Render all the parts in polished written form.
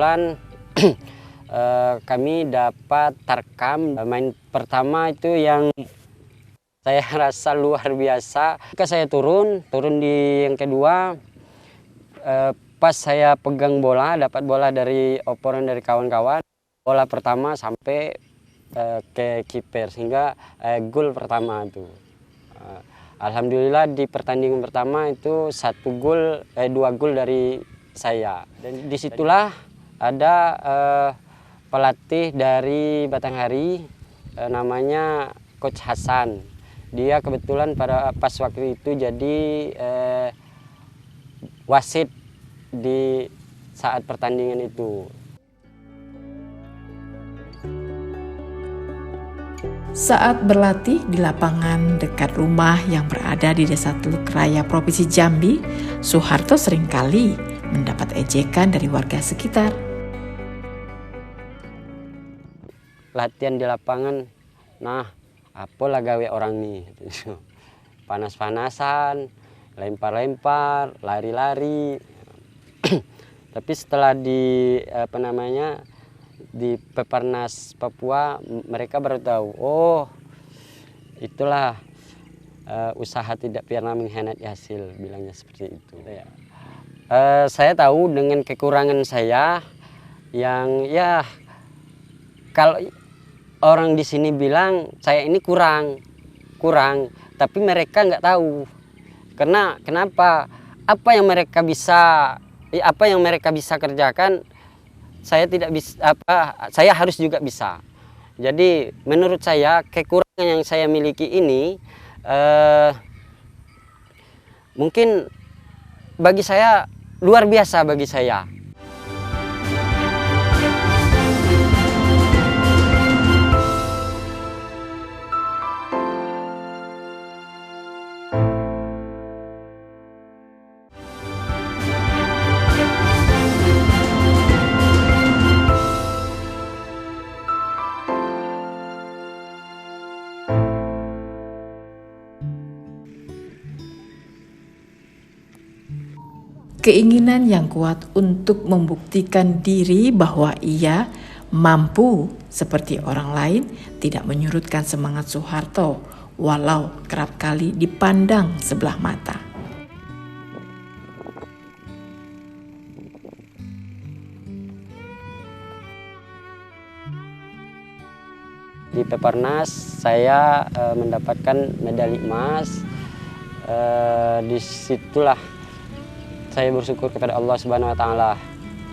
kebetulan kami dapat tarkam. Main pertama itu yang saya rasa luar biasa. Ketika saya turun di yang kedua, pas saya pegang bola, dapat bola dari operan dari kawan-kawan, bola pertama sampai ke kiper sehingga gol pertama itu. Alhamdulillah di pertandingan pertama itu 2 gol dari saya. Dan disitulah ada pelatih dari Batanghari, namanya Coach Hasan. Dia kebetulan pas waktu itu jadi wasit di saat pertandingan itu. Saat berlatih di lapangan dekat rumah yang berada di Desa Teluk Raya, Provinsi Jambi, Soeharto seringkali mendapat ejekan dari warga sekitar. Latihan di lapangan, nah apalah gawe orang nih, panas-panasan, lempar-lempar, lari-lari. Tapi setelah di Peparnas Papua, mereka baru tahu, oh itulah usaha tidak pernah mengkhianati hasil, bilangnya seperti itu. Saya tahu dengan kekurangan saya yang ya kalau orang di sini bilang saya ini kurang, tapi mereka nggak tahu. Kenapa? Apa yang mereka bisa kerjakan, saya tidak bisa. Saya harus juga bisa. Jadi menurut saya kekurangan yang saya miliki ini mungkin bagi saya luar biasa bagi saya. Keinginan yang kuat untuk membuktikan diri bahwa ia mampu seperti orang lain tidak menyurutkan semangat Soeharto, walau kerap kali dipandang sebelah mata. Di Peparnas saya mendapatkan medali emas. Disitulah saya bersyukur kepada Allah Subhanahu wa Ta'ala,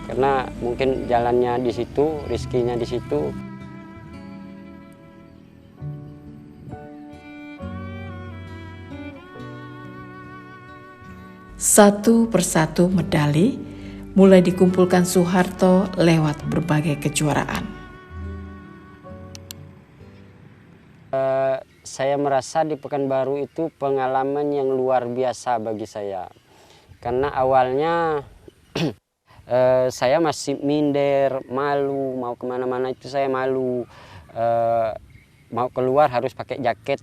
karena mungkin jalannya di situ, rezekinya di situ. Satu persatu medali mulai dikumpulkan Soeharto lewat berbagai kejuaraan. Saya merasa di Pekanbaru itu pengalaman yang luar biasa bagi saya. Karena awalnya saya masih minder, malu, mau kemana-mana itu saya malu. Mau keluar harus pakai jaket,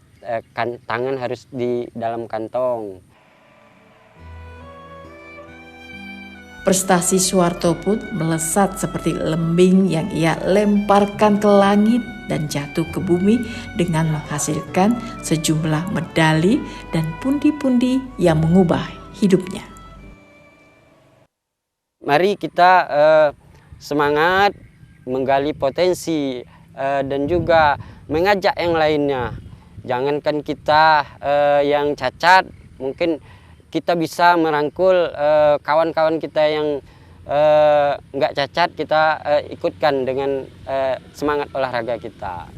tangan harus di dalam kantong. Prestasi Soeharto pun melesat seperti lembing yang ia lemparkan ke langit dan jatuh ke bumi dengan menghasilkan sejumlah medali dan pundi-pundi yang mengubah hidupnya. Mari kita semangat menggali potensi dan juga mengajak yang lainnya. Jangankan kita yang cacat, mungkin kita bisa merangkul kawan-kawan kita yang nggak cacat, kita ikutkan dengan semangat olahraga kita.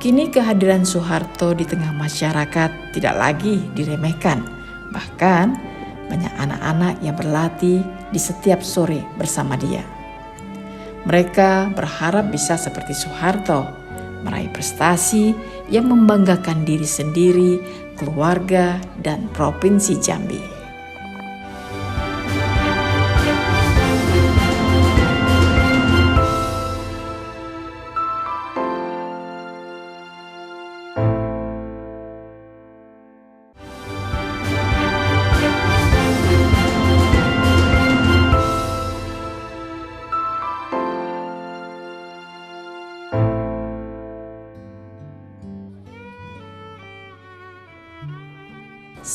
Kini kehadiran Soeharto di tengah masyarakat tidak lagi diremehkan. Bahkan banyak anak-anak yang berlatih di setiap sore bersama dia. Mereka berharap bisa seperti Soeharto, meraih prestasi yang membanggakan diri sendiri, keluarga, dan Provinsi Jambi.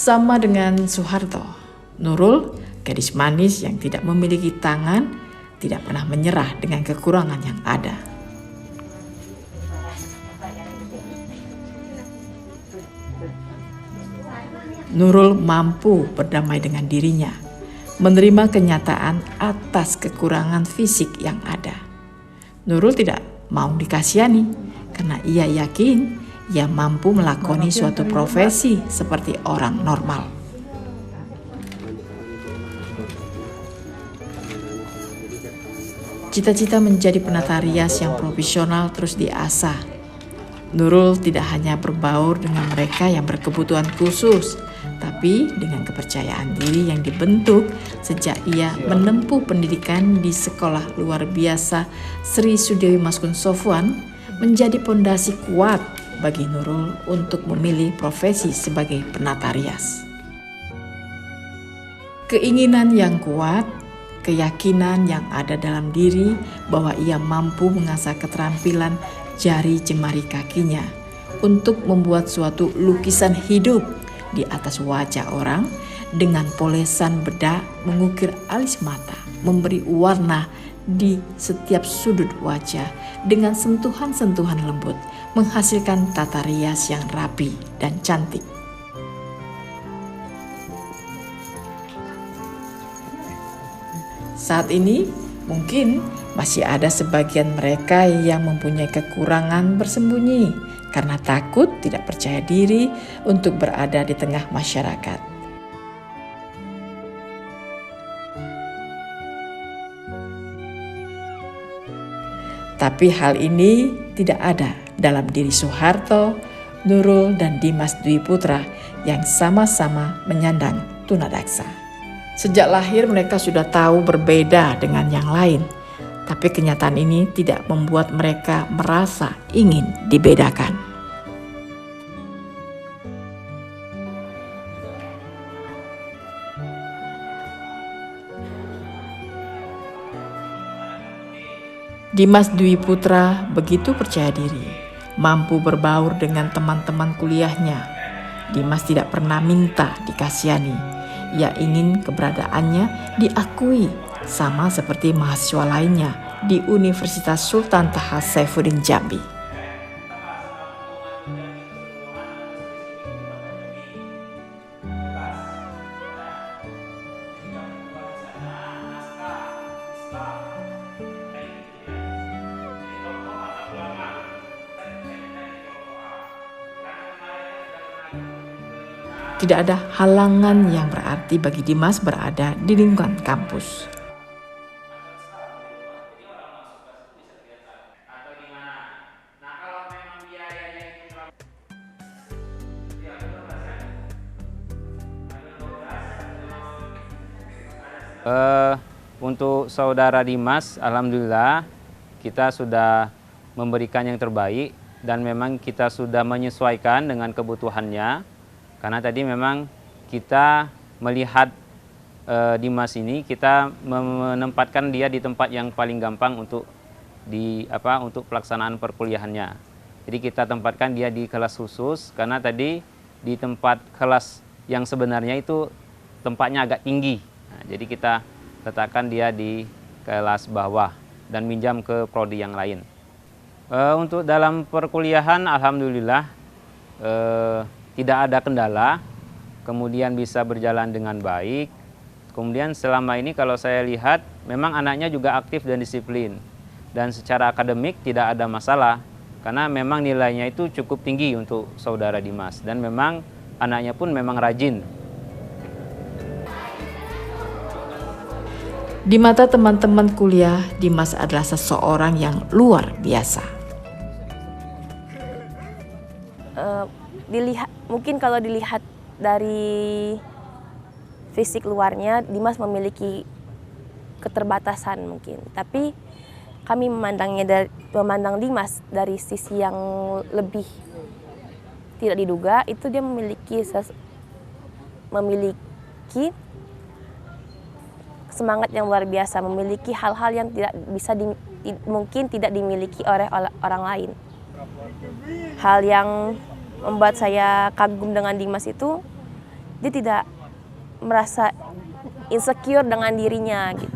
Sama dengan Soeharto, Nurul, gadis manis yang tidak memiliki tangan, tidak pernah menyerah dengan kekurangan yang ada. Nurul mampu berdamai dengan dirinya, menerima kenyataan atas kekurangan fisik yang ada. Nurul tidak mau dikasihani karena ia yakin ia mampu melakoni suatu profesi seperti orang normal. Cita-cita menjadi penata rias yang profesional terus diasah. Nurul tidak hanya berbaur dengan mereka yang berkebutuhan khusus, tapi dengan kepercayaan diri yang dibentuk sejak ia menempuh pendidikan di sekolah luar biasa Sri Sudewi Maskun Sofwan menjadi pondasi kuat bagi Nurul untuk memilih profesi sebagai penata rias. Keinginan yang kuat, keyakinan yang ada dalam diri bahwa ia mampu mengasah keterampilan jari jemari kakinya untuk membuat suatu lukisan hidup di atas wajah orang dengan polesan bedak mengukir alis mata, memberi warna di setiap sudut wajah dengan sentuhan-sentuhan lembut, menghasilkan tata rias yang rapi dan cantik. Saat ini mungkin masih ada sebagian mereka yang mempunyai kekurangan bersembunyi karena takut tidak percaya diri untuk berada di tengah masyarakat. Tapi hal ini tidak ada dalam diri Soeharto, Nurul, dan Dimas Dwi Putra yang sama-sama menyandang tunadaksa. Sejak lahir mereka sudah tahu berbeda dengan yang lain, tapi kenyataan ini tidak membuat mereka merasa ingin dibedakan. Dimas Dwi Putra begitu percaya diri, mampu berbaur dengan teman-teman kuliahnya. Dimas tidak pernah minta dikasihani. Ia ingin keberadaannya diakui, sama seperti mahasiswa lainnya di Universitas Sultan Taha Saifuddin Jambi. Tidak ada halangan yang berarti bagi Dimas berada di lingkungan kampus. Untuk saudara Dimas, alhamdulillah kita sudah memberikan yang terbaik dan memang kita sudah menyesuaikan dengan kebutuhannya. Karena tadi memang kita melihat Dimas ini, kita menempatkan dia di tempat yang paling gampang untuk untuk pelaksanaan perkuliahannya. Jadi kita tempatkan dia di kelas khusus karena tadi di tempat kelas yang sebenarnya itu tempatnya agak tinggi. Nah, jadi kita letakkan dia di kelas bawah dan minjam ke prodi yang lain. Untuk dalam perkuliahan, alhamdulillah tidak ada kendala, kemudian bisa berjalan dengan baik. Kemudian selama ini kalau saya lihat memang anaknya juga aktif dan disiplin. Dan secara akademik tidak ada masalah, karena memang nilainya itu cukup tinggi untuk saudara Dimas. Dan memang anaknya pun memang rajin. Di mata teman-teman kuliah, Dimas adalah seseorang yang luar biasa. Mungkin kalau dilihat dari fisik luarnya, Dimas memiliki keterbatasan mungkin. Tapi kami memandang Dimas dari sisi yang lebih tidak diduga. Itu dia memiliki semangat yang luar biasa, memiliki hal-hal yang mungkin tidak dimiliki oleh orang lain. Hal yang membuat saya kagum dengan Dimas itu, dia tidak merasa insecure dengan dirinya gitu.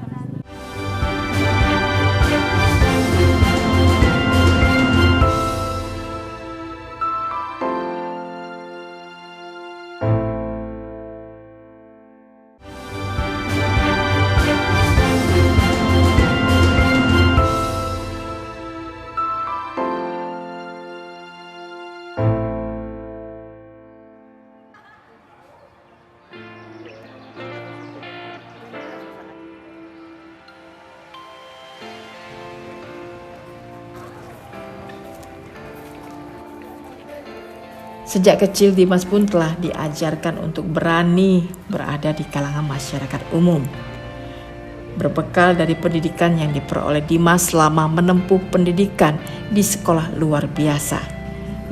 Sejak kecil Dimas pun telah diajarkan untuk berani berada di kalangan masyarakat umum. Berbekal dari pendidikan yang diperoleh Dimas selama menempuh pendidikan di sekolah luar biasa,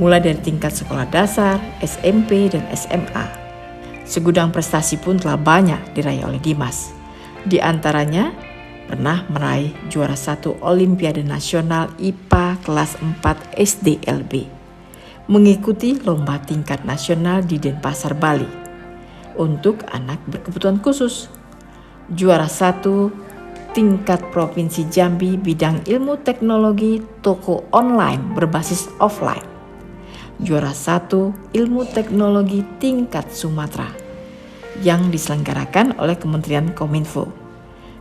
mulai dari tingkat sekolah dasar, SMP, dan SMA. Segudang prestasi pun telah banyak diraih oleh Dimas. Di antaranya pernah meraih juara 1 Olimpiade Nasional IPA kelas 4 SDLB, mengikuti lomba tingkat nasional di Denpasar, Bali untuk anak berkebutuhan khusus, juara 1 tingkat Provinsi Jambi bidang ilmu teknologi toko online berbasis offline, juara 1 ilmu teknologi tingkat Sumatera yang diselenggarakan oleh Kementerian Kominfo,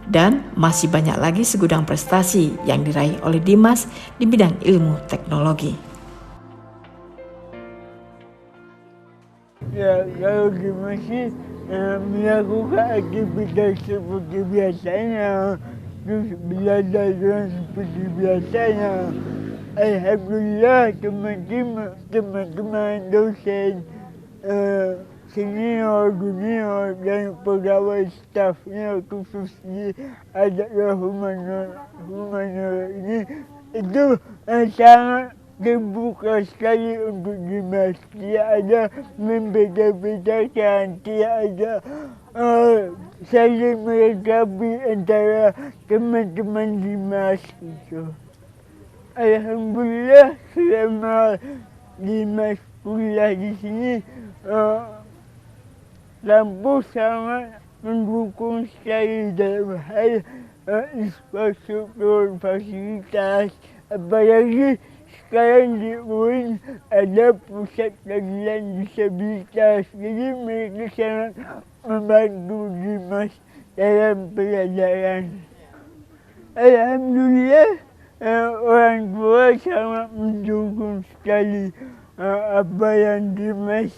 dan masih banyak lagi segudang prestasi yang diraih oleh Dimas di bidang ilmu teknologi. Ya, kalau Dimas sih melakukan aktivitas seperti biasanya, terus belajar dengan seperti biasanya. Alhamdulillah teman-teman dosen, senior, junior, dan pegawai stafnya khususnya adalah humaniora ini itu sangat terbuka sekali untuk Dimas. Tidak ada membeda-bedakan, tidak ada saling melengkapi antara teman-teman Dimas itu. Alhamdulillah selama Dimas kuliah di sini, kampus sangat mendukung sekali dalam hal infrastruktur, fasilitas, apalagi sekarang di UIN ada pusat kajian disabilitas, jadi mereka sangat membantu Dimas dalam pelajaran. Alhamdulillah orang tua sangat mendukung sekali apa yang Dimas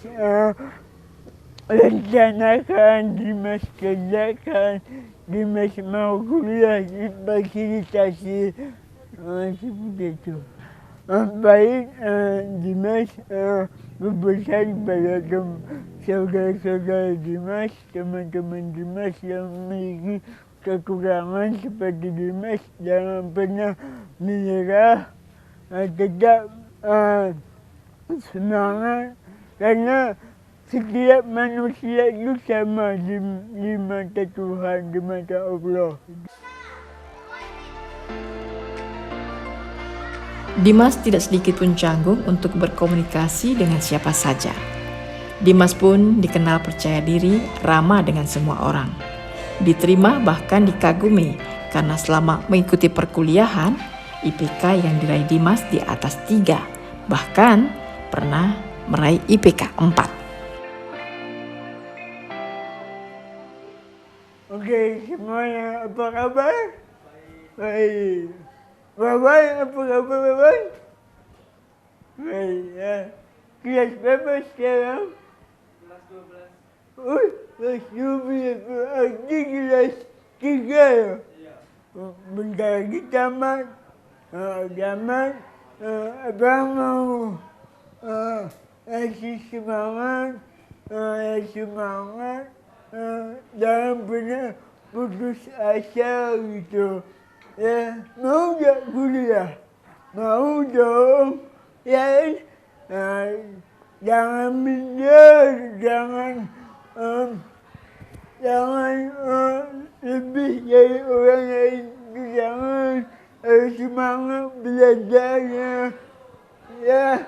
rencanakan, Dimas kerjakan. Dimas mau kuliah difasilitasi seperti itu. Baik, Dimas berpesan kepada saudara-saudara Dimas, teman-teman Dimas yang memiliki kekurangan seperti Dimas, jangan pernah menyerah, tetap semangat, karena setiap manusia itu sama di mata Tuhan, di mata Allah. Dimas tidak sedikit pun canggung untuk berkomunikasi dengan siapa saja. Dimas pun dikenal percaya diri, ramah dengan semua orang. Diterima bahkan dikagumi karena selama mengikuti perkuliahan, IPK yang diraih Dimas di atas 3, bahkan pernah meraih IPK 4. Oke, semuanya apa kabar? Baik. Bapak, apa kabar Bapak? Baik, ya. Kelas berapa sekarang? Kelas 12. Kelas 12. Ini kelas 3 ya? Iya. Bentar lagi tamat. Tamat. Abang mau kasih semangat. Jangan pernah putus asa gitu. Ya, mau gak kuliah? Mau dong. Ya, jangan minder, jangan lebih dari orang lain. Jangan semangat belajarnya. Ya,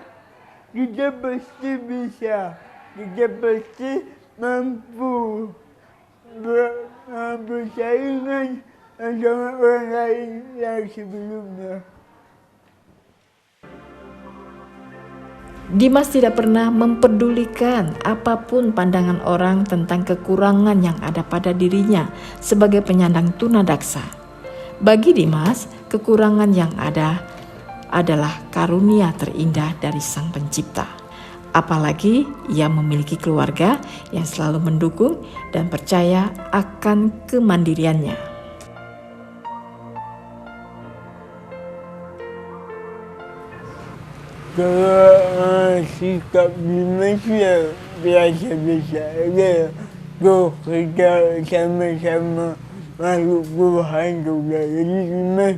kita pasti bisa. Kita pasti mampu bersaingan dengan orang lain yang sebelumnya. Dimas tidak pernah memperdulikan apapun pandangan orang tentang kekurangan yang ada pada dirinya sebagai penyandang tunadaksa. Bagi Dimas, kekurangan yang ada adalah karunia terindah dari Sang Pencipta. Apalagi ia memiliki keluarga yang selalu mendukung dan percaya akan kemandiriannya. Kalau sikap Dimas ya biasa-biasa aja. Kita sama-sama makhluk Tuhan juga. Jadi Dimas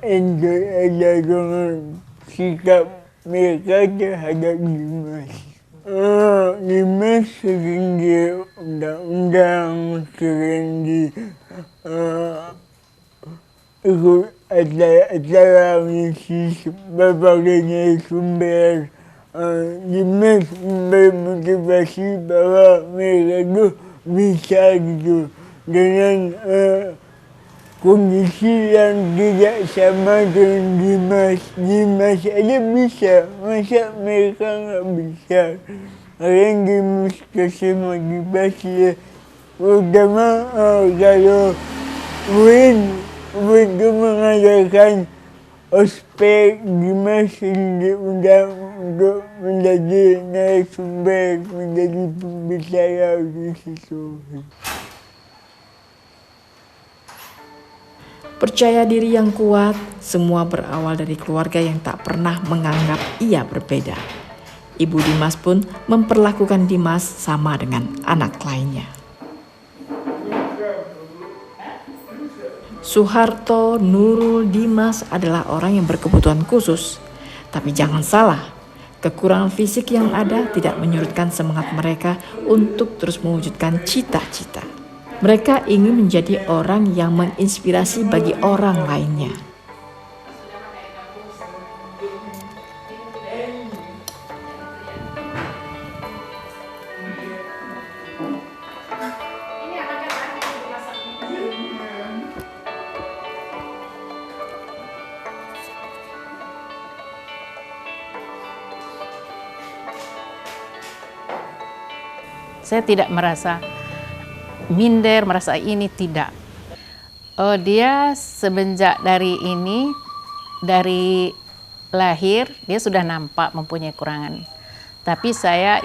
enjoy aja dengan sikap mereka terhadap Dimas. Dimas sering diundang-undang, sering ikut acara misi berbagai narasumber. Dimas bermotivasi bahwa mereka itu bisa gitu dengan kondisi yang tidak sama dengan Dimas. Dimas aja bisa, masa mereka nggak bisa? Kalian Dimas kasih motivasi, terutama kalau itu mengadakan ospek, Dimas diundang untuk menjadi narasumber, menjadi pembicara di situ. Percaya diri yang kuat, semua berawal dari keluarga yang tak pernah menganggap ia berbeda. Ibu Dimas pun memperlakukan Dimas sama dengan anak lainnya. Soeharto, Nurul, Dimas adalah orang yang berkebutuhan khusus. Tapi jangan salah, kekurangan fisik yang ada tidak menyurutkan semangat mereka untuk terus mewujudkan cita-cita. Mereka ingin menjadi orang yang menginspirasi bagi orang lainnya. Saya tidak merasa minder, merasa ini tidak. Dia semenjak dari lahir, dia sudah nampak mempunyai kekurangan. Tapi saya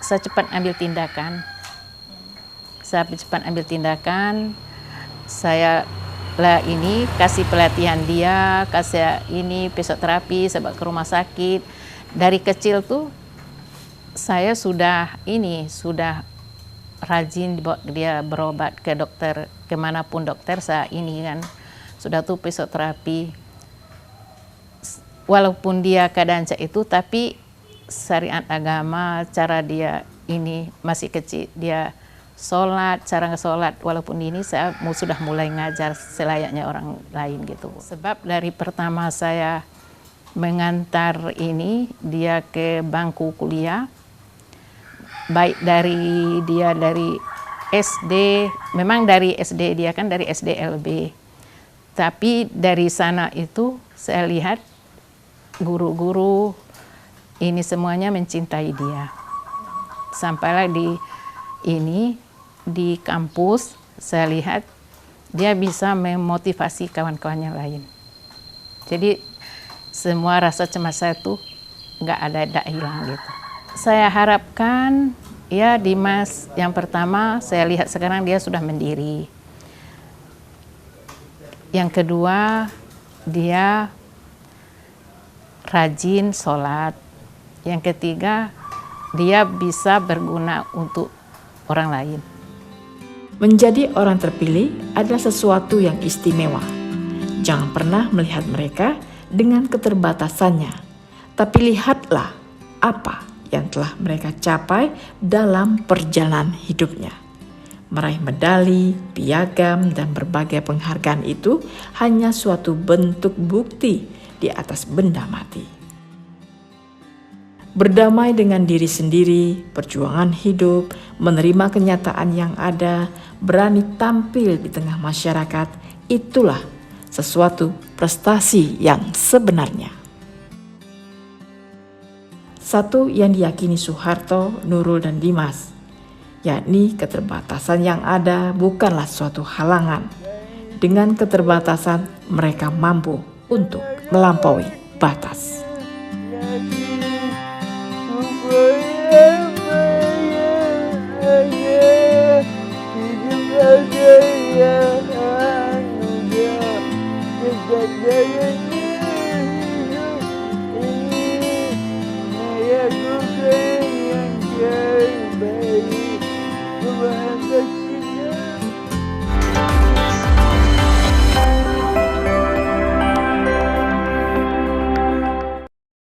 cepat ambil tindakan. Saya kasih pelatihan dia, kasih fisioterapi, sebab ke rumah sakit. Dari kecil tuh saya sudah rajin dibawa dia berobat ke dokter, kemanapun dokter saya sudah tuh fisioterapi. Walaupun dia keadaan itu, tapi syariat agama, cara dia masih kecil, dia sholat, cara nge-sholat, walaupun saya sudah mulai ngajar selayaknya orang lain gitu. Sebab dari pertama saya mengantar dia ke bangku kuliah, baik dari SD, memang dari SD dia kan dari SDLB. Tapi dari sana itu saya lihat guru-guru semuanya mencintai dia. Sampailah di kampus saya lihat dia bisa memotivasi kawan-kawannya lain. Jadi semua rasa cemas saya tuh nggak hilang gitu. Saya harapkan Dimas yang pertama saya lihat sekarang dia sudah mandiri. Yang kedua dia rajin sholat. Yang ketiga dia bisa berguna untuk orang lain. Menjadi orang terpilih adalah sesuatu yang istimewa. Jangan pernah melihat mereka dengan keterbatasannya, tapi lihatlah apa yang telah mereka capai dalam perjalanan hidupnya. Meraih medali, piagam, dan berbagai penghargaan itu hanya suatu bentuk bukti di atas benda mati. Berdamai dengan diri sendiri, perjuangan hidup, menerima kenyataan yang ada, berani tampil di tengah masyarakat, itulah sesuatu prestasi yang sebenarnya. Satu yang diyakini Soeharto, Nurul, dan Dimas, yakni keterbatasan yang ada bukanlah suatu halangan. Dengan keterbatasan, mereka mampu untuk melampaui batas.